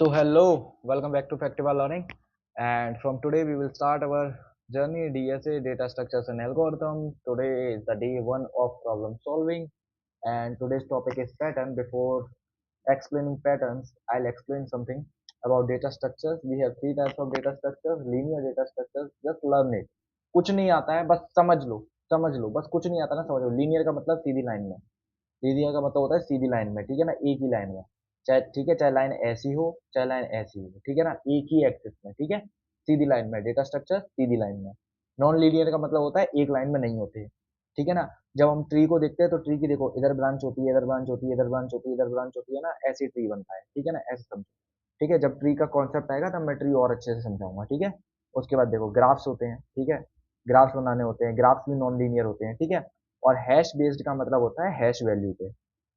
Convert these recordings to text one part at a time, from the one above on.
So hello, welcome back to Factiva Learning, and from today we will start our journey DSA data structures and algorithm. Today is the day one of problem solving, and today's topic is pattern. Before explaining patterns, I'll explain something about data structures. We have three types of data structures: linear data structures. Just learn it. कुछ नहीं आता है, बस समझ लो, बस कुछ नहीं आता ना समझ लो. लीनियर का मतलब सीधी लाइन में. सीधी का मतलब होता है सीधी लाइन में, ठीक है ना, एक ही लाइन में. चाहे ठीक है, चाहे लाइन ऐसी हो चाहे लाइन ऐसी हो, ठीक है ना, एक ही एक्सिस में, ठीक है. सीधी लाइन में डेटा स्ट्रक्चर, सीधी लाइन में. नॉन लीनियर का मतलब होता है एक लाइन में नहीं होते, ठीक है ना. जब हम ट्री को देखते हैं तो ट्री की देखो, इधर ब्रांच होती है, इधर ब्रांच होती है, इधर ब्रांच होती है, इधर ब्रांच होती है ना, ऐसे ट्री बनता है, ठीक है ना, ऐसे समझो. ठीक है, जब ट्री का कॉन्सेप्ट आएगा तब मैं ट्री और अच्छे से समझाऊंगा, ठीक है. उसके बाद देखो ग्राफ्स होते हैं, ठीक है. ग्राफ्स बनाने होते हैं, ग्राफ्स भी नॉन लीनियर होते हैं, ठीक है. और हैश बेस्ड का मतलब होता है हैश वैल्यू पे.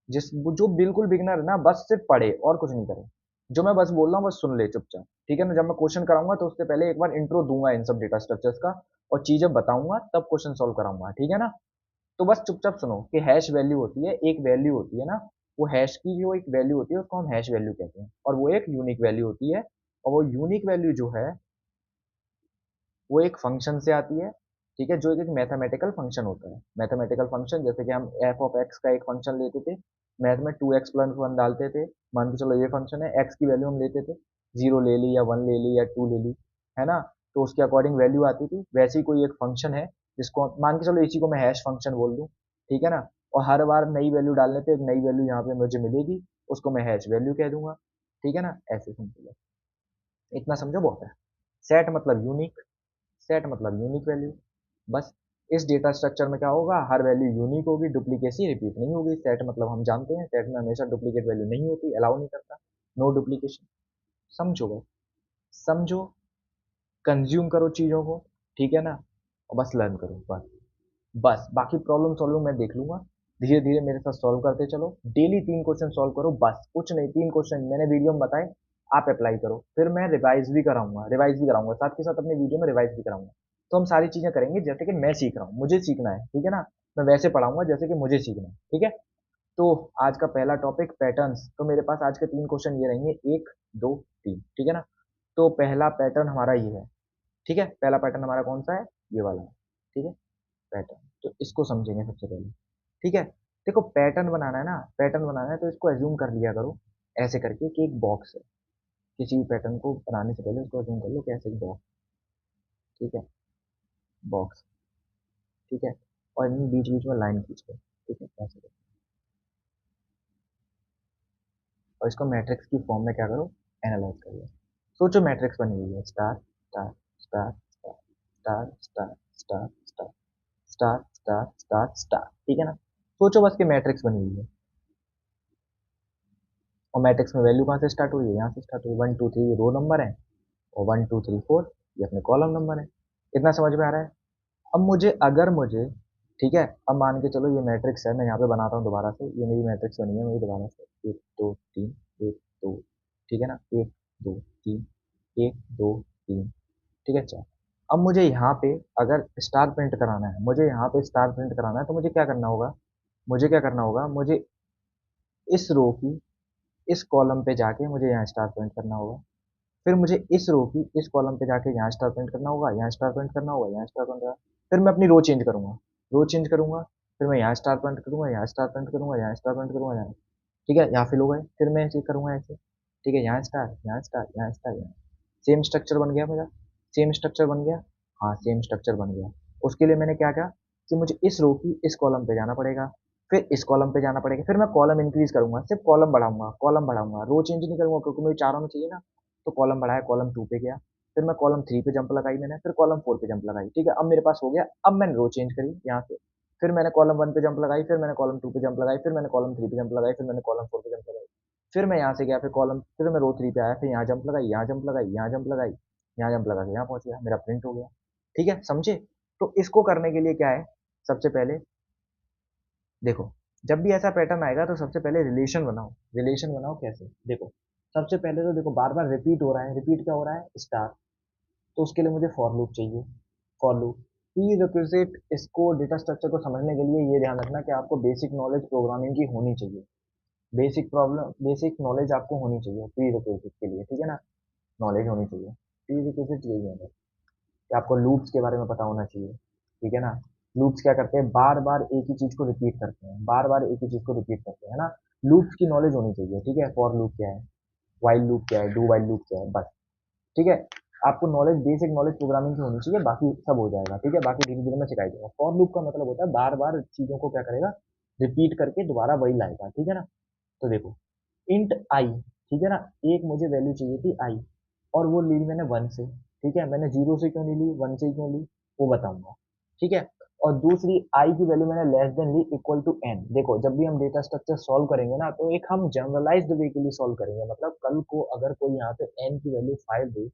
जिस जो बिल्कुल बिगनर है ना, बस सिर्फ पढ़े और कुछ नहीं करे. जो मैं बस बोल रहा हूँ बस सुन ले चुपचाप, ठीक है ना. जब मैं क्वेश्चन कराऊंगा तो उससे पहले एक बार इंट्रो दूंगा इन सब डेटा स्ट्रक्चर्स का, और चीजें बताऊंगा तब क्वेश्चन सॉल्व कराऊंगा, ठीक है ना. तो बस चुपचाप सुनो कि हैश वैल्यू होती है, एक वैल्यू होती है ना. वो हैश की जो एक वैल्यू होती है उसको हम हैश वैल्यू कहते हैं, और वो एक यूनिक वैल्यू होती है. और वो यूनिक वैल्यू जो है वो एक फंक्शन से आती है, ठीक है, जो एक मैथमेटिकल फंक्शन होता है. मैथमेटिकल फंक्शन जैसे कि हम एफ ऑफ एक्स का एक फंक्शन लेते थे, मैथ में 2x+1 डालते थे. मान के चलो ये फंक्शन है, एक्स की वैल्यू हम लेते थे, जीरो ले ली या वन ले ली या टू ले ली, है ना. तो उसके अकॉर्डिंग वैल्यू आती थी. वैसे ही कोई एक फंक्शन है जिसको मान के चलो इसी को मैं हैश फंक्शन बोल दूं, ठीक है ना. और हर बार नई वैल्यू डालने पे एक नई वैल्यू यहाँ पे मुझे मिलेगी, उसको मैं हैश वैल्यू कह दूंगा, ठीक है ना. ऐसे सिंपल है, इतना समझो बहुत है. सेट मतलब यूनिक, सेट मतलब यूनिक वैल्यू. बस इस डेटा स्ट्रक्चर में क्या होगा, हर वैल्यू यूनिक होगी, डुप्लीकेसी रिपीट नहीं होगी. सेट मतलब हम जानते हैं सेट में हमेशा डुप्लीकेट वैल्यू नहीं होती, अलाउ नहीं करता. No duplication. समझो बस, समझो, कंज्यूम करो चीजों को, ठीक है ना. और बस लर्न करो बस. बस बाकी प्रॉब्लम सॉल्विंग मैं देख लूंगा. धीरे धीरे मेरे साथ सॉल्व करते चलो. डेली 3 क्वेश्चन सॉल्व करो, बस कुछ नहीं. 3 क्वेश्चन मैंने वीडियो में बताए, आप अप्लाई करो. फिर मैं रिवाइज भी कराऊंगा साथ के साथ अपने वीडियो में रिवाइज भी कराऊंगा. तो हम सारी चीजें करेंगे जैसे कि मैं सीख रहा हूँ, मुझे सीखना है, ठीक है ना. मैं वैसे पढ़ाऊंगा जैसे कि मुझे सीखना है, ठीक है. तो आज का पहला टॉपिक पैटर्न्स. तो मेरे पास आज के 3 क्वेश्चन ये रहेंगे, एक, दो, तीन, ठीक है ना. तो पहला पैटर्न हमारा ये है, ठीक है. पहला पैटर्न हमारा कौन सा है, ये वाला है, ठीक है. पैटर्न तो इसको समझेंगे सबसे पहले, ठीक है. देखो पैटर्न बनाना है ना, पैटर्न बनाना है तो इसको एज्यूम कर लिया करो ऐसे करके कि एक बॉक्स है. किसी भी पैटर्न को बनाने से पहले उसको एज्यूम कर लो कि ऐसे एक बॉक्स, ठीक है, बॉक्स, ठीक है. और इन बीच बीच में लाइन खींच लो, ठीक है, ऐसे करो. और इसको मैट्रिक्स की फॉर्म में क्या करो, एनालाइज कर लो. सोचो मैट्रिक्स बनी हुई है, star star star star star star star star star star star, ठीक है ना. सोचो बस कि मैट्रिक्स बनी हुई है. और मैट्रिक्स में वैल्यू कहाँ से स्टार्ट हुई है, यहाँ से स्टार्ट हुई. 1 2 3 रो नंबर है, और 1 2 3 4 ये अपने कॉलम नंबर है. इतना समझ में आ रहा है. अब अगर मुझे, ठीक है, अब मान के चलो ये मैट्रिक्स है, मैं यहाँ पे बनाता हूँ दोबारा से, ये मेरी मैट्रिक्स बनी है मेरी दोबारा से, 1 2 3, 1 2, ठीक है ना, 1 2 3, 1 2 3, ठीक है, चार. अब मुझे यहाँ पे अगर स्टार प्रिंट कराना है, मुझे यहाँ पे स्टार प्रिंट कराना है, तो मुझे क्या करना होगा, मुझे इस रो की इस कॉलम पे जाके मुझे यहाँ स्टार प्रिंट करना होगा. फिर मुझे इस रो की इस कॉलम पे जाके यहाँ स्टार प्रिंट करना होगा, यहाँ स्टार प्रिंट करना होगा, यहाँ स्टार प्रिंट करना. फिर मैं अपनी रो चेंज करूंगा. फिर मैं यहाँ स्टार प्रिंट करूंगा, यहाँ स्टार प्रिंट करूंगा, यहाँ स्टार प्रिंट करूंगा, यहाँ, ठीक है, यहाँ फिल हो गए. फिर मैं ऐसे करूंगा ऐसे, ठीक है, यहाँ स्टार, यहाँ स्टार, यहाँ स्टार, यहाँ. सेम स्ट्रक्चर बन गया मेरा, सेम स्ट्रक्चर बन गया. हाँ सेम स्ट्रक्चर बन गया. उसके लिए मैंने क्या किया कि मुझे इस रो की इस कॉलम पे जाना पड़ेगा, फिर इस कॉलम पे जाना पड़ेगा. फिर मैं कॉलम इंक्रीज करूंगा, सिर्फ कॉलम बढ़ाऊंगा, रो चेंज नहीं करूंगा क्योंकि मुझे चारों में चाहिए ना. तो कॉलम बढ़ाया, कॉलम 2 पे गया. फिर मैं कॉलम 3 पे जंप लगाई मैंने, फिर कॉलम 4 पे जंप लगाई, ठीक है. अब मेरे पास हो गया. अब मैंने रो चेंज करी यहाँ से. फिर मैंने कॉलम 1 पे जंप लगाई, फिर मैंने कॉलम 2 पे जंप लगाई, फिर मैंने कॉलम 3 पे जंप लगाई, फिर मैंने कॉलम 4 पे जंप लगाई. फिर मैं यहाँ से गया, फिर मैं रो 3 पे आया, फिर यहाँ जंप लगाई, यहाँ जंप लगाई, यहाँ जंप लगाई, यहाँ जंप लगा के यहाँ पहुंच गया, मेरा प्रिंट हो गया. ठीक है, समझे. तो इसको करने के लिए क्या है, सबसे पहले देखो, जब भी ऐसा पैटर्न आएगा तो सबसे पहले रिलेशन बनाओ कैसे, देखो. सबसे पहले तो देखो बार बार रिपीट हो रहा है, रिपीट क्या हो रहा है, स्टार. तो उसके लिए मुझे फॉर लूप चाहिए, फॉर लूप. प्री रिक्विजिट इसको डेटा स्ट्रक्चर को समझने के लिए ये ध्यान रखना कि आपको बेसिक नॉलेज प्रोग्रामिंग की होनी चाहिए. बेसिक प्रॉब्लम, बेसिक नॉलेज आपको होनी चाहिए प्री रिक्विजिट के लिए, ठीक है ना। नॉलेज होनी चाहिए प्री रिक्विजिट यही है कि आपको लूप्स के बारे में पता होना चाहिए, ठीक है ना। लूप्स क्या करते हैं, बार बार एक ही चीज को रिपीट करते हैं, बार बार एक ही चीज को रिपीट करते हैं, है ना। लूप्स की नॉलेज होनी चाहिए, ठीक है। फॉर लूप क्या है, वाइल लूप क्या है, डू वाइल लूप क्या है, बस, ठीक है। आपको नॉलेज, बेसिक नॉलेज प्रोग्रामिंग की होनी चाहिए, बाकी सब हो जाएगा, ठीक है। बाकी धीरे धीरे में सिखाई देगा। फॉर लूप का मतलब होता है बार बार चीजों को क्या करेगा, रिपीट करके दोबारा वही लाएगा, ठीक है ना। तो देखो, इंट आई, ठीक है ना, एक मुझे वैल्यू चाहिए थी आई, और वो ली मैंने वन से, ठीक है। मैंने जीरो से क्यों नहीं ली, वन से क्यों ली, वो बताऊंगा, ठीक है। और दूसरी आई की वैल्यू मैंने लेस देन ली इक्वल टू एन। देखो, जब भी हम डेटा स्ट्रक्चर सॉल्व करेंगे ना, तो एक हम जनरलाइज्ड वे के लिए सॉल्व करेंगे, मतलब कल को अगर कोई यहाँ पे एन की वैल्यू फाइव दे,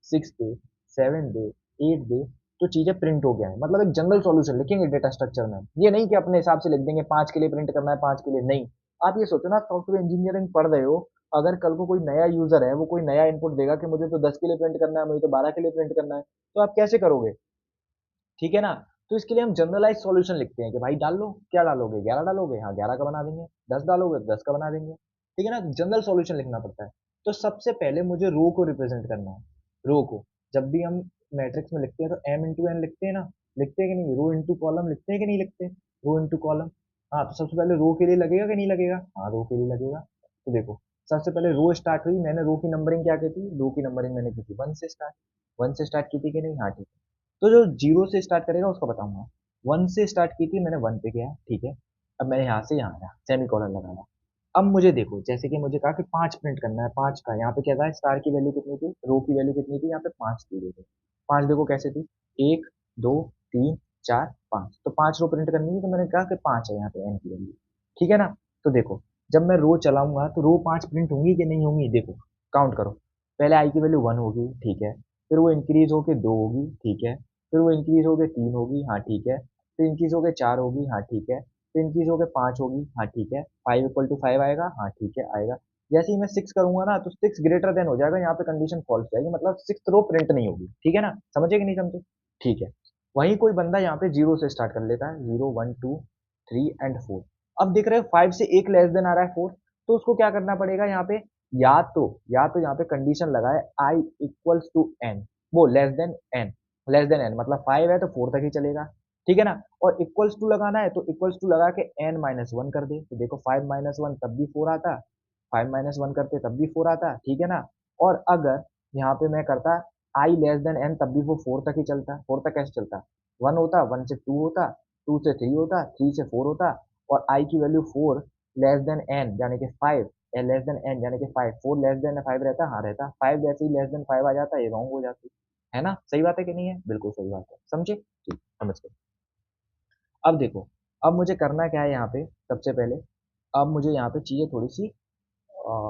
सिक्स दे, सेवन दे, एट दे, तो चीजें प्रिंट हो गया है, मतलब एक जनरल सॉल्यूशन लिखेंगे डेटा स्ट्रक्चर में। ये नहीं कि अपने हिसाब से लिख देंगे पांच के लिए प्रिंट करना है, पांच के लिए नहीं। आप ये सोचो ना, सॉफ्टवेयर इंजीनियरिंग पढ़ रहे हो, अगर कल को कोई नया यूजर है, वो कोई नया इनपुट देगा कि मुझे तो 10 के लिए प्रिंट करना है, मुझे तो 12 के लिए प्रिंट करना है, तो आप कैसे करोगे, ठीक है ना। तो इसके लिए हम जनरलाइज सॉल्यूशन लिखते हैं कि भाई डाल लो, क्या डालोगे, 11 डालोगे, हाँ 11 का बना देंगे। 10 डालोगे तो 10 का बना देंगे, ठीक है ना। जनरल सॉल्यूशन लिखना पड़ता है। तो सबसे पहले मुझे रो को रिप्रेजेंट करना है, रो को। जब भी हम मैट्रिक्स में लिखते हैं तो एम इंटू एन लिखते हैं ना, लिखते हैं कि नहीं, रो इंटू कॉलम लिखते हैं कि नहीं लिखते, रो इंटू कॉलम। हाँ, तो सबसे पहले रो के लिए लगेगा कि नहीं लगेगा, हाँ रो के लिए लगेगा। तो देखो, सबसे पहले रो स्टार्ट हुई, मैंने रो की नंबरिंग क्या की थी, रो की नंबरिंग मैंने की थी वन से स्टार्ट, वन से स्टार्ट की थी कि नहीं, हाँ ठीक है। तो जो जीरो से स्टार्ट करेगा उसका बताऊंगा। वन से स्टार्ट की थी, मैंने वन पे गया, ठीक है। अब मैंने यहाँ से यहाँ आया, सेमी कॉलन लगाया। अब मुझे देखो, जैसे कि मुझे कहा कि पांच प्रिंट करना है, पांच का यहाँ पे क्या था, स्टार की वैल्यू कितनी थी, रो की वैल्यू कितनी थी, यहाँ पे पांच थी, देखो पांच, देखो कैसे थी, एक, दो, तीन, चार, पांच, तो पांच रो प्रिंट करनी थी, तो मैंने कहा कि पांच है यहाँ पे एन की वैल्यू, ठीक है ना। तो देखो, जब मैं रो चलाऊंगा तो रो पांच प्रिंट होंगी कि नहीं होंगी, देखो काउंट करो। पहले आई की वैल्यू वन होगी, ठीक है। फिर वो इंक्रीज होके दो होगी, ठीक है। फिर वो इंक्रीज होके तीन होगी, हाँ ठीक है। फिर इंक्रीज होके चार होगी, हाँ ठीक है। फिर इंक्रीज होके पांच होगी, हाँ ठीक है। फाइव इक्वल टू फाइव आएगा, हाँ ठीक है आएगा। जैसे ही मैं सिक्स करूंगा ना, तो सिक्स ग्रेटर देन हो जाएगा, यहाँ पे कंडीशन फॉल्स जाएगी, मतलब सिक्स रो प्रिंट नहीं होगी, ठीक है ना। समझे कि नहीं समझे, ठीक है। वहीं कोई बंदा यहाँ पे जीरो से स्टार्ट कर लेता है, zero, one, two, three and four. अब देख रहे हो फाइव से एक लेस देन आ रहा है फोर, तो उसको क्या करना पड़ेगा यहाँ पे, या तो यहाँ पे कंडीशन लगाए आई इक्वल्स टू एन, वो less than N, less than N मतलब फाइव है तो फोर तक ही चलेगा, ठीक है ना। और इक्वल्स टू लगाना है तो इक्वल्स टू लगा के एन माइनस वन कर दे, तो देखो फाइव माइनस वन तब भी फोर आता, फाइव माइनस वन करते तब भी फोर आता, ठीक है ना। और अगर यहाँ पे मैं करता आई लेस देन एन, तब भी वो फोर तक ही चलता, फोर तक कैसे चलता, वन होता, वन से टू होता, टू से थ्री होता, थ्री से फोर होता, और आई की value four less than N यानी कि फाइव, लेस देन एन यानी कि five, four less than five रहता, हाँ रहता, फाइव जैसे ही लेस देन फाइव आ जाता, ये रॉन्ग हो जाती है ना। सही बात है कि नहीं है, बिल्कुल सही बात है, समझे, ठीक, समझ गए। अब देखो, अब मुझे करना क्या है यहाँ पे, सबसे पहले अब मुझे यहाँ पे चीजें थोड़ी सी,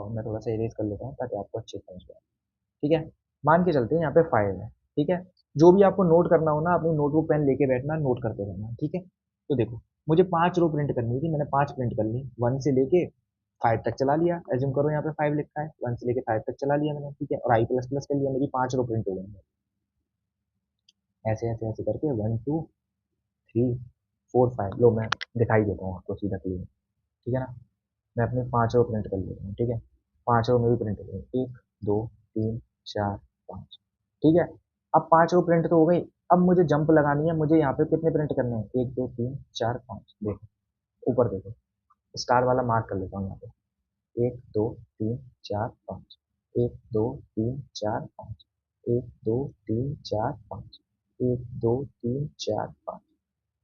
मैं थोड़ा सा इरेज कर लेता हूँ ताकि आपको अच्छे से समझ में आए, ठीक है। मान के चलते हैं यहाँ पे फाइव है, ठीक है। जो भी आपको नोट करना हो ना, अपनी नोटबुक पेन लेके बैठना, नोट करते रहना, ठीक है। तो देखो, मुझे पांच रो प्रिंट करनी थी, मैंने पांच प्रिंट कर ली, वन से लेके फाइव तक चला लिया, एज्यूम करो यहाँ पे फाइव लिखा है, वन से लेके फाइव तक चला लिया मैंने, ठीक है। और आई प्लस प्लस कर लिया, मेरी पांच रो प्रिंट हो गई, ऐसे ऐसे ऐसे करके one, two, three, four, five, लो मैं दिखाई देता हूँ आपको सीधा क्लियर, ठीक है ना। मैं अपने पांच रो प्रिंट कर लेता हूँ, ठीक है। पांच रो में भी प्रिंट कर, एक, दो, तीन, चार, पांच, ठीक है। अब पांच रो प्रिंट तो हो गई, अब मुझे जंप लगानी है, मुझे यहाँ पे कितने प्रिंट करने हैं, एक, दो, तीन, चार, पांच, देखो ऊपर देखो, स्टार वाला मार्क कर लेता हूँ यहाँ पे, एक, दो, तीन, चार, पांच, एक, दो, तीन, चार, पांच, एक, दो, तीन, चार, पांच, एक, दो, तीन, चार, पांच,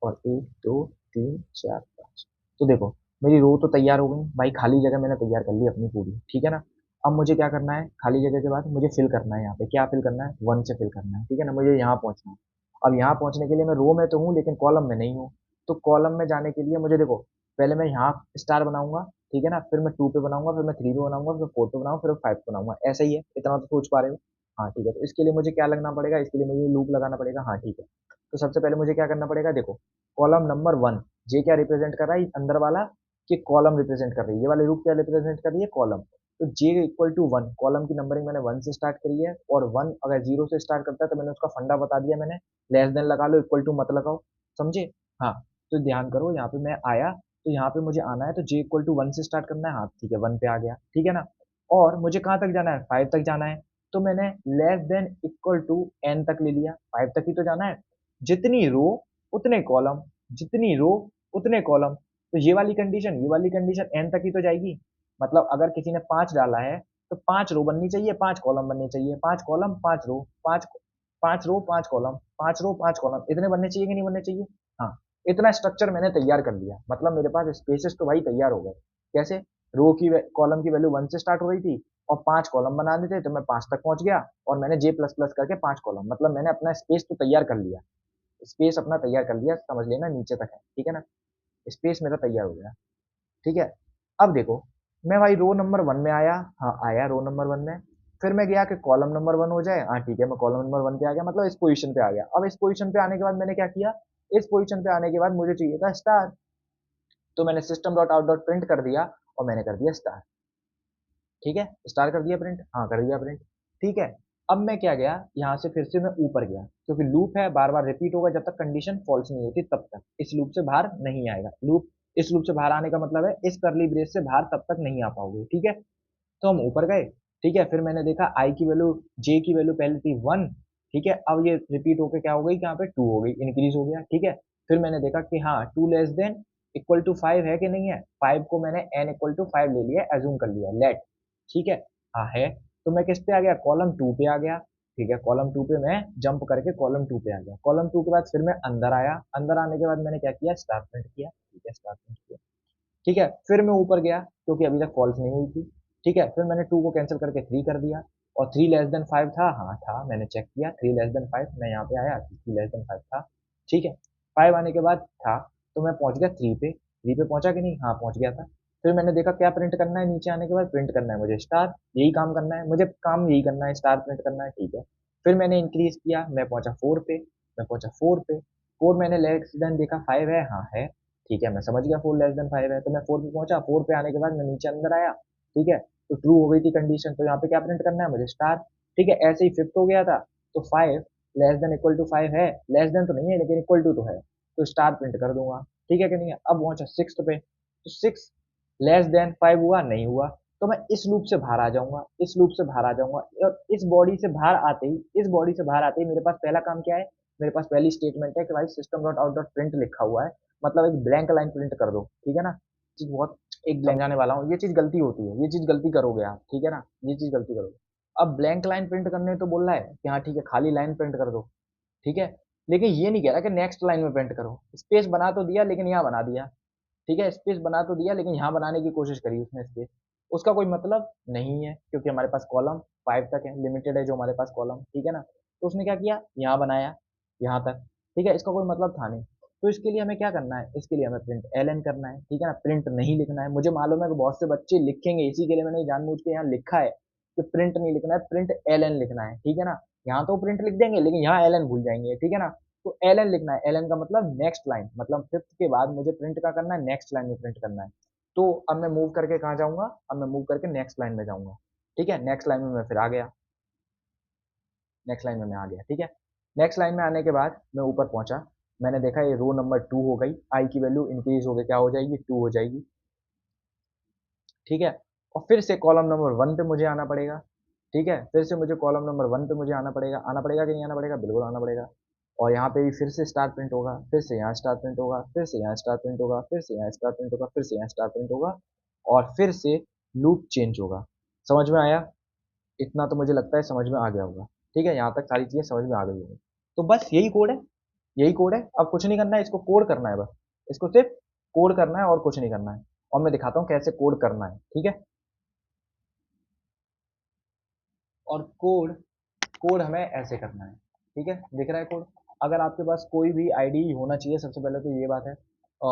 और एक, दो, तीन, चार, पांच। तो देखो, मेरी रो तो तैयार हो गई भाई, खाली जगह मैंने तैयार कर ली अपनी पूरी, ठीक है ना। अब मुझे क्या करना है, खाली जगह के बाद मुझे फिल करना है, यहाँ पे क्या फिल करना है, वन से फिल करना है, ठीक है ना। मुझे यहाँ पहुंचना है। अब यहाँ पहुंचने के लिए मैं रो में तो हूँ लेकिन कॉलम में नहीं हूँ, तो कॉलम में जाने के लिए मुझे देखो, पहले मैं यहाँ स्टार बनाऊंगा, ठीक है ना, फिर मैं टू पे बनाऊंगा, फिर मैं थ्री पे बनाऊंगा, फिर फोर पे बनाऊंगा, फिर फाइव पे बनाऊंगा, ऐसा ही है, इतना तो सोच पा रहे हो। हाँ ठीक है, तो इसके लिए मुझे क्या लगना पड़ेगा, इसके लिए मुझे लूप लगाना पड़ेगा, हाँ ठीक है। तो सबसे पहले मुझे क्या करना पड़ेगा, देखो कॉलम नंबर वन, जे क्या रिप्रेजेंट कर रहा है, अंदर वाला कि कॉलम रिप्रेजेंट कर रही है, ये वाली रूप क्या रिप्रेजेंट कर रही है, कॉलम। तो J equal to one, column की नंबरिंग मैंने वन से स्टार्ट करी है, और वन अगर जीरो से स्टार्ट करता है तो मैंने उसका फंडा बता दिया मैंने, लेस देन लगा लो, इक्वल टू मत लगाओ, समझे। हाँ, तो ध्यान करो यहाँ पे मैं आया, तो यहाँ पे मुझे आना है तो j इक्वल टू 1 से स्टार्ट करना है। हाँ ठीक है, 1 पे आ गया, ठीक है ना। और मुझे कहाँ तक जाना है, 5 तक जाना है। तो मैंने less than equal to n तक ले लिया, 5 तक ही तो जाना है। जितनी रो उतने कॉलम, जितनी रो उतने कॉलम। तो ये वाली कंडीशन n तक ही तो जाएगी। मतलब अगर किसी ने 5 डाला है तो 5 रो बननी चाहिए, 5 कॉलम बनने चाहिए, 5 कॉलम 5 रो, 5 5 रो 5 कॉलम, 5 रो 5 कॉलम, इतने बनने चाहिए कि नहीं बनने चाहिए। हाँ, इतना स्ट्रक्चर मैंने तैयार कर लिया, मतलब मेरे पास स्पेसेस तो भाई तैयार हो गए। कैसे, रो की कॉलम की वैल्यू 1 से स्टार्ट हो रही थी और 5 कॉलम बना देते तो मैं 5 तक पहुंच गया, और मैंने j प्लस प्लस करके 5 कॉलम, मतलब मैंने अपना स्पेस तो तैयार कर लिया। स्पेस अपना तैयार कर लिया, समझ लेना नीचे तक है, ठीक है ना। स्पेस मेरा तैयार हो गया, ठीक है। अब देखो, मैं भाई रो नंबर 1 में आया, हाँ आया रो नंबर 1 में। फिर मैं गया कि कॉलम नंबर 1 हो जाए, हाँ ठीक है, मैं कॉलम नंबर 1 पे आ गया, मतलब इस पोजीशन पे आ गया। अब इस पोजीशन पे आने के बाद मैंने क्या किया, इस पोजीशन पे आने के बाद मुझे चाहिए था स्टार, तो मैंने system dot out dot print कर दिया और मैंने कर दिया स्टार। ठीक है, स्टार कर दिया प्रिंट, हाँ कर दिया प्रिंट, ठीक है। अब मैं क्या गया, यहाँ से फिर से मैं ऊपर गया, क्योंकि लूप है, बार बार रिपीट होगा, जब तक कंडीशन फॉल्स नहीं होती तब तक इस लूप से बाहर नहीं आएगा। लूप, इस लूप से बाहर आने का मतलब है इस करली ब्रेस से बाहर तब तक नहीं आ पाओगे, ठीक है। तो हम ऊपर गए, ठीक है। फिर मैंने देखा आई की वैल्यू, जे की वैल्यू पहले थी 1, ठीक है। अब ये रिपीट होकर क्या हो गई, यहाँ पे 2 हो गई, इंक्रीज हो गया, ठीक है। फिर मैंने देखा कि हाँ 2 लेस देन इक्वल टू 5 है कि नहीं है, 5 को मैंने n इक्वल टू 5 ले लिया, एज्यूम कर लिया, लेट, ठीक है। हाँ है। तो मैं किस पे आ गया, कॉलम 2 पे आ गया, ठीक है। कॉलम 2 पे मैं जंप करके कॉलम 2 पे आ गया। कॉलम 2 के बाद फिर मैं अंदर आया, अंदर आने के बाद मैंने क्या किया, स्टार प्रिंट किया, ठीक है, स्टार प्रिंट किया, ठीक है। फिर मैं ऊपर गया क्योंकि अभी तक फॉल्स नहीं हुई थी, ठीक है। फिर मैंने 2 को कैंसिल करके 3 कर दिया, और 3 लेस देन 5 था, हाँ था, मैंने चेक किया 3 लेस देन 5, मैं यहाँ पे आया 3 लेस देन 5 था, ठीक है। 5 आने के बाद था, तो मैं पहुंच गया 3 पे, 3 पे पहुंचा कि नहीं, हाँ पहुंच गया था। फिर मैंने देखा क्या प्रिंट करना है, नीचे आने के बाद प्रिंट करना है मुझे स्टार, यही काम करना है मुझे, काम यही करना है, स्टार प्रिंट करना है, ठीक है। फिर मैंने इंक्रीज किया, मैं पहुंचा 4 पे, मैं पहुंचा 4 पे, 4 मैंने लेस देन देखा 5 है, हाँ है, ठीक है। मैं समझ गया 4 लेस देन 5 है, तो मैं 4 पे पहुंचा, 4 पे आने के बाद मैं नीचे अंदर आया, ठीक है। तो ट्रू हो गई थी कंडीशन, तो यहाँ पे क्या प्रिंट करना है मुझे, स्टार, ठीक है। ऐसे ही फिफ्थ हो गया था, तो 5 लेस देन इक्वल टू 5 है, लेस देन तो नहीं है लेकिन इक्वल टू तो है, तो स्टार प्रिंट कर दूंगा, ठीक है कि नहीं है। अब पहुंचा 6 पे, तो 6 लेस देन 5 हुआ, नहीं हुआ, तो मैं इस लूप से बाहर आ जाऊंगा, इस लूप से बाहर आ जाऊंगा, और इस बॉडी से बाहर आते ही, इस बॉडी से बाहर आते ही मेरे पास पहला काम क्या है, मेरे पास पहली स्टेटमेंट है कि भाई system dot out dot print लिखा हुआ है, मतलब एक ब्लैंक लाइन प्रिंट कर दो, ठीक है ना। चीज बहुत एक ब्लैंक समझाने वाला हूँ, ये चीज गलती होती है, ये चीज गलती करोगे आप, ठीक है ना, ये चीज गलती करोगे। अब ब्लैंक लाइन प्रिंट करने तो बोल रहा है कि हाँ ठीक है खाली लाइन प्रिंट कर दो, ठीक है। लेकिन ये नहीं कह रहा कि नेक्स्ट लाइन में प्रिंट करो, स्पेस बना तो दिया लेकिन यहाँ बना दिया, ठीक है। स्पेस बना तो दिया लेकिन यहाँ बनाने की कोशिश करी उसने स्पेस, उसका कोई मतलब नहीं है क्योंकि हमारे पास कॉलम 5 तक है, लिमिटेड है जो हमारे पास कॉलम, ठीक है ना। तो उसने क्या किया, यहाँ बनाया, यहाँ तक, ठीक है, इसका कोई मतलब था नहीं। तो इसके लिए हमें क्या करना है, इसके लिए हमें प्रिंट एल करना है, ठीक है ना, प्रिंट नहीं लिखना है। मुझे मालूम है कि बहुत से बच्चे लिखेंगे, इसी के लिए मैंने जानबूझ के यहाँ लिखा है कि प्रिंट नहीं लिखना है, प्रिंट एल लिखना है, ठीक है ना। यहाँ तो प्रिंट लिख देंगे लेकिन यहाँ एल भूल जाएंगे, ठीक है ना। तो एल लिखना है, एल का मतलब नेक्स्ट लाइन, मतलब फिफ्थ के बाद मुझे प्रिंट क्या करना है, नेक्स्ट लाइन में प्रिंट करना है। तो अब मैं मूव करके कहाँ जाऊंगा, अब मैं मूव करके नेक्स्ट लाइन में जाऊंगा, ठीक है। नेक्स्ट लाइन में मैं फिर आ गया, नेक्स्ट लाइन में मैं आ गया, ठीक है। नेक्स्ट लाइन में आने के बाद मैं ऊपर पहुंचा, मैंने देखा ये रो नंबर 2 हो गई, आई की वैल्यू इंक्रीज हो गई, क्या हो जाएगी, 2 हो जाएगी, ठीक है। और फिर से कॉलम नंबर 1 पे मुझे आना पड़ेगा, ठीक है। फिर से मुझे कॉलम नंबर 1 पे मुझे आना पड़ेगा कि नहीं आना पड़ेगा, बिल्कुल आना पड़ेगा। और यहाँ पे भी फिर से स्टार प्रिंट होगा, फिर से यहाँ स्टार प्रिंट होगा, फिर से यहाँ स्टार प्रिंट होगा, फिर से यहाँ स्टार प्रिंट होगा, फिर से यहाँ स्टार प्रिंट होगा, और फिर से लूप चेंज होगा। समझ में आया, इतना तो मुझे लगता है समझ में आ गया होगा, ठीक है। यहाँ तक सारी चीजें समझ में आ गई होंगी। तो बस यही कोड है, यही कोड है, अब कुछ नहीं करना है, इसको कोड करना है बस, इसको सिर्फ कोड करना है और कुछ नहीं करना है। और मैं दिखाता हूँ कैसे कोड करना है, ठीक है। और कोड, कोड हमें ऐसे करना है, ठीक है, दिख रहा है कोड। अगर आपके पास कोई भी आईडी होना चाहिए, सबसे पहले तो ये बात है,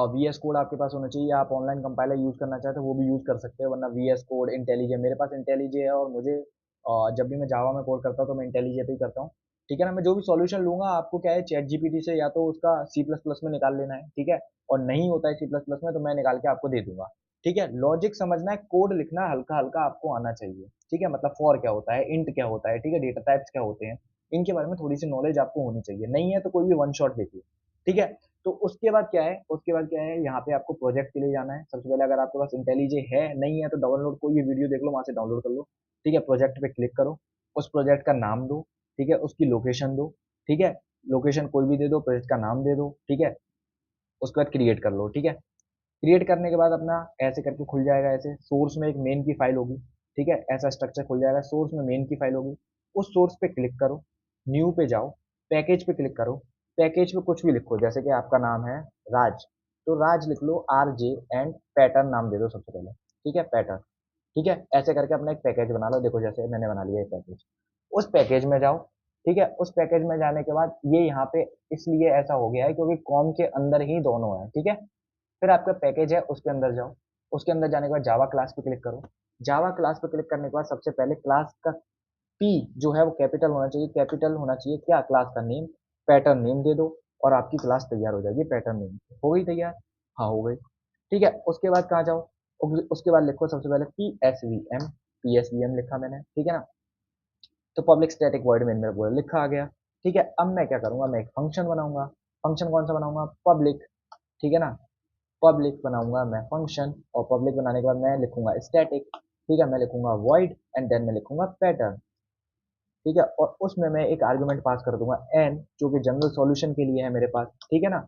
वी एस कोड आपके पास होना चाहिए, आप ऑनलाइन कंपाइलर यूज़ करना चाहते हो वो भी यूज़ कर सकते हैं, वरना वी एस कोड इंटेलिजे, मेरे पास इंटेलिजे है, और मुझे जब भी मैं जावा में कोड करता हूँ तो मैं इंटेलिजे पे ही करता हूँ, ठीक है ना। मैं जो भी सॉल्यूशन लूंगा आपको क्या है, चैट जीपीटी से या तो उसका सी प्लस प्लस में निकाल लेना है, ठीक है। और नहीं होता है सी प्लस प्लस में तो मैं निकाल के आपको दे दूंगा, ठीक है। लॉजिक समझना है, कोड लिखना हल्का हल्का आपको आना चाहिए, ठीक है। मतलब फॉर क्या होता है, इंट क्या होता है, ठीक है, डेटा टाइप्स क्या होते हैं, इनके बारे में थोड़ी सी नॉलेज आपको होनी चाहिए, नहीं है तो कोई भी वन शॉट देखिए, ठीक है। तो उसके बाद क्या है, यहाँ पे आपको प्रोजेक्ट के लिए जाना है। सबसे पहले अगर आपके पास इंटेलिजे है, नहीं है तो डाउनलोड, कोई भी वीडियो देख लो वहां से डाउनलोड कर लो। ठीक है, प्रोजेक्ट पे क्लिक करो, उस प्रोजेक्ट का नाम दो। ठीक है, उसकी लोकेशन दो। ठीक है, लोकेशन कोई भी दे दो, प्रोजेक्ट का नाम दे दो। ठीक है, उसके बाद क्रिएट कर लो। ठीक है, क्रिएट करने के बाद अपना ऐसे करके खुल जाएगा। ऐसे सोर्स में एक मेन की फाइल होगी। ठीक है, ऐसा स्ट्रक्चर खुल जाएगा, सोर्स में मेन की फाइल होगी। उस सोर्स पे क्लिक करो, न्यू पे जाओ, पैकेज पे क्लिक करो। पैकेज पे कुछ भी लिखो, जैसे कि आपका नाम है राज, तो राज लिख लो, RJ, एंड पैटर्न नाम दे दो सबसे पहले। ठीक है, पैटर्न। ठीक है, ऐसे करके अपना एक पैकेज बना लो। देखो जैसे मैंने बना लिया एक पैकेज। उस पैकेज में जाओ। ठीक है, उस पैकेज में जाने के बाद ये यहाँ पे इसलिए ऐसा हो गया है क्योंकि कॉम के अंदर ही दोनों है। ठीक है, फिर आपका पैकेज है उसके अंदर जाओ। उसके अंदर जाने के बाद जावा क्लास पे क्लिक करो। जावा क्लास पे क्लिक करने के बाद सबसे पहले क्लास का पी जो है वो कैपिटल होना चाहिए। कैपिटल होना चाहिए क्या, क्लास का नेम, पैटर्न नेम दे दो, और आपकी क्लास तैयार हो जाएगी पैटर्न नेम। हो गई तैयार? हाँ, हो गई। ठीक है, उसके बाद कहाँ जाओ, उसके बाद लिखो सबसे पहले PSVM। PSVM लिखा मैंने, ठीक है ना। तो पब्लिक स्टैटिक वॉइड मेन मेरा पूरा लिखा आ गया। ठीक है, अब मैं क्या करूंगा, मैं एक फंक्शन बनाऊंगा। फंक्शन कौन सा बनाऊंगा, पब्लिक। ठीक है ना, पब्लिक बनाऊंगा मैं फंक्शन, और पब्लिक बनाने के बाद मैं लिखूंगा स्टैटिक। ठीक है, मैं लिखूंगा वॉइड, एंड देन मैं लिखूंगा पैटर्न। ठीक है, और उसमें मैं एक आर्गुमेंट पास कर दूंगा एन, जो कि जनरल सॉल्यूशन के लिए है मेरे पास। ठीक है ना।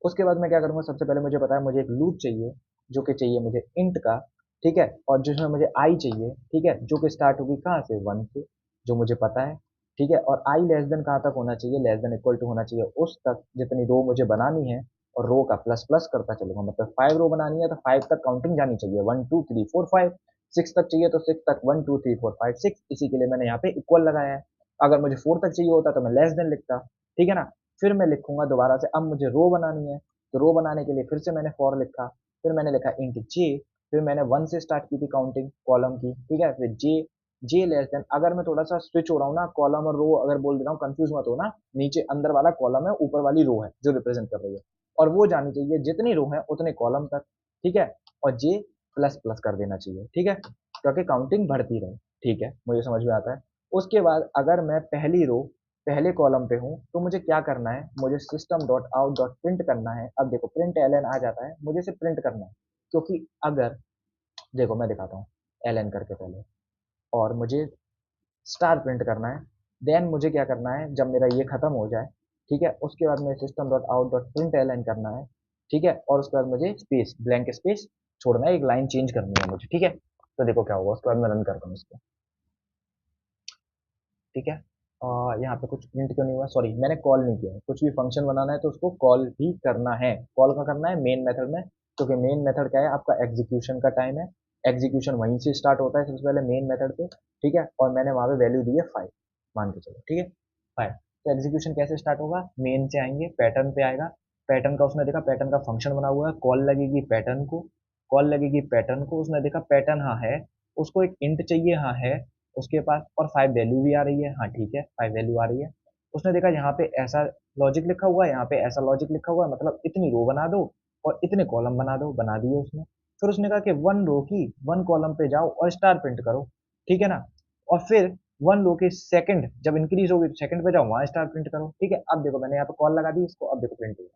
उसके बाद मैं क्या करूंगा, सबसे पहले मुझे पता है मुझे एक लूप चाहिए, जो कि चाहिए मुझे इंट का। ठीक है, और जिसमें मुझे आई चाहिए। ठीक है, जो कि स्टार्ट होगी कहाँ से, 1 से, जो मुझे पता है। ठीक है, और आई लेस देन कहाँ तक होना चाहिए, लेस देन इक्वल टू होना चाहिए उस तक जितनी रो मुझे बनानी है। और रो का प्लस प्लस करता चलूंगा, मतलब 5 रो बनानी है तो 5 तक काउंटिंग जानी चाहिए, 1 2 3 4 5। 6 तक चाहिए तो 6 तक, 1 2 3 4 5 6, इसी के लिए मैंने यहाँ पे इक्वल लगाया है। अगर मुझे 4 तक चाहिए होता तो मैं लेस देन लिखता। ठीक है ना। फिर मैं लिखूंगा दोबारा से, अब मुझे रो बनानी है, तो रो बनाने के लिए फिर से मैंने फॉर लिखा। फिर मैंने लिखा इंट जे। फिर मैंने 1 से स्टार्ट की थी काउंटिंग कॉलम की। ठीक है, फिर जे, जे लेस देन, अगर मैं थोड़ा सा स्विच हो रहा हूँ ना, कॉलम और रो अगर बोल दे रहा हूँ, कंफ्यूज मत हो ना। नीचे अंदर वाला कॉलम है, ऊपर वाली रो है जो रिप्रेजेंट कर रही है, और वो जानी चाहिए जितनी रो है उतने कॉलम तक। ठीक है, और जे प्लस प्लस कर देना चाहिए। ठीक है, ताकि काउंटिंग बढ़ती रहे। ठीक है, मुझे समझ में आता है। उसके बाद अगर मैं पहली रो पहले कॉलम पे हूँ तो मुझे क्या करना है, मुझे system dot out dot print करना है। अब देखो प्रिंट एल आ जाता है, मुझे इसे प्रिंट करना है, क्योंकि अगर, देखो मैं दिखाता हूँ, एल करके पहले, और मुझे स्टार प्रिंट करना है। देन मुझे क्या करना है, जब मेरा ये खत्म हो जाए, ठीक है, उसके बाद मुझे system dot out dot print L करना है। ठीक है, और उसके बाद मुझे स्पेस, ब्लैंक स्पेस छोड़ना है, एक लाइन चेंज करनी है मुझे। ठीक है, तो देखो क्या होगा, उसके बाद मैं रन करता हूँ इसको। ठीक है, यहाँ पे कुछ प्रिंट क्यों नहीं हुआ, सॉरी मैंने कॉल नहीं किया है। कुछ भी फंक्शन बनाना है तो उसको कॉल भी करना है। कॉल का करना है मेन मेथड में, क्योंकि मेन मेथड क्या है, आपका एग्जीक्यूशन का टाइम है। एग्जीक्यूशन वहीं से स्टार्ट होता है सबसे पहले मेन मेथड पे। ठीक है, और मैंने वहाँ पे वैल्यू दी है 5, मान के चलो। ठीक है, 5। तो एग्जीक्यूशन कैसे स्टार्ट होगा, मेन से आएंगे, पैटर्न पे आएगा। पैटर्न का उसने देखा, पैटर्न का फंक्शन बना हुआ है, कॉल लगेगी पैटर्न को। कॉल लगेगी पैटर्न को, उसने देखा पैटर्न हाँ है, उसको एक इंट चाहिए, हाँ है उसके पास, और 5 वैल्यू भी आ रही है, हाँ ठीक है 5 वैल्यू आ रही है। उसने देखा यहाँ पे ऐसा लॉजिक लिखा हुआ है, यहाँ पे ऐसा लॉजिक लिखा हुआ है, मतलब इतनी रो बना दो और इतने कॉलम बना दो, बना दिए उसने। फिर उसने कहा कि 1 रो की 1 कॉलम पे जाओ और स्टार प्रिंट करो। ठीक है ना, और फिर 1 रो के सेकंड जब इंक्रीज होगी तो सेकंड पे जाओ, वहां स्टार प्रिंट करो। ठीक है, अब देखो मैंने यहाँ पे कॉल लगा दी इसको, अब देखो प्रिंट हुआ।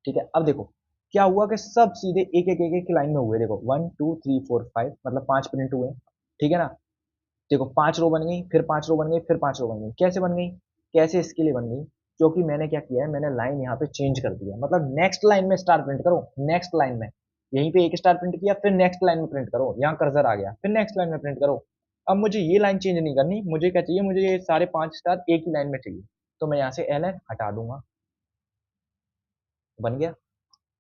ठीक है, अब देखो क्या हुआ कि सब सीधे एक एक एक एक लाइन में हुए। देखो 1 2 3 4 5, मतलब 5 प्रिंट हुए। ठीक है ना, देखो 5 रो बन गई, फिर 5 रो बन गई, फिर 5 रो बन गई। कैसे बन गई, कैसे इसके लिए बन गई, क्योंकि मैंने क्या किया है, मैंने लाइन यहाँ पे चेंज कर दिया, मतलब नेक्स्ट लाइन में स्टार प्रिंट करो, नेक्स्ट लाइन में। यहीं पे एक स्टार प्रिंट किया, फिर नेक्स्ट लाइन में प्रिंट करो, यहाँ कर्सर आ गया, फिर नेक्स्ट लाइन में प्रिंट करो। अब मुझे ये लाइन चेंज नहीं करनी, मुझे क्या चाहिए, मुझे ये सारे 5 स्टार एक ही लाइन में चाहिए। तो मैं यहाँ से एल एन हटा दूंगा, बन गया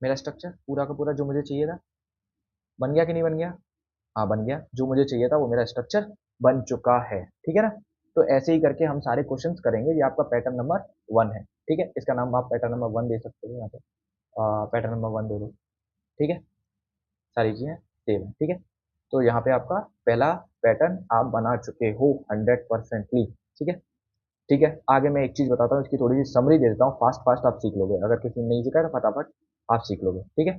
मेरा स्ट्रक्चर पूरा का पूरा जो मुझे चाहिए था। बन गया कि नहीं बन गया, हाँ बन गया, जो मुझे चाहिए था वो मेरा स्ट्रक्चर बन चुका है। ठीक है ना। तो ऐसे ही करके हम सारे क्वेश्चंस करेंगे। ये आपका पैटर्न नंबर 1 है। ठीक है, इसका नाम आप पैटर्न नंबर 1 दे सकते हो यहाँ पे, पैटर्न नंबर 1 दे दो। ठीक है, सारी चीजें सेम है। ठीक है, तो यहाँ पे आपका पहला पैटर्न आप बना चुके हो 100%ली। ठीक है। ठीक है, आगे मैं एक चीज बताता हूँ, इसकी थोड़ी सी समरी दे देता हूँ, फास्ट फास्ट आप सीख लोगे, अगर किसी ने नहीं सीखा है तो फटाफट आप सीख लोगे। ठीक है,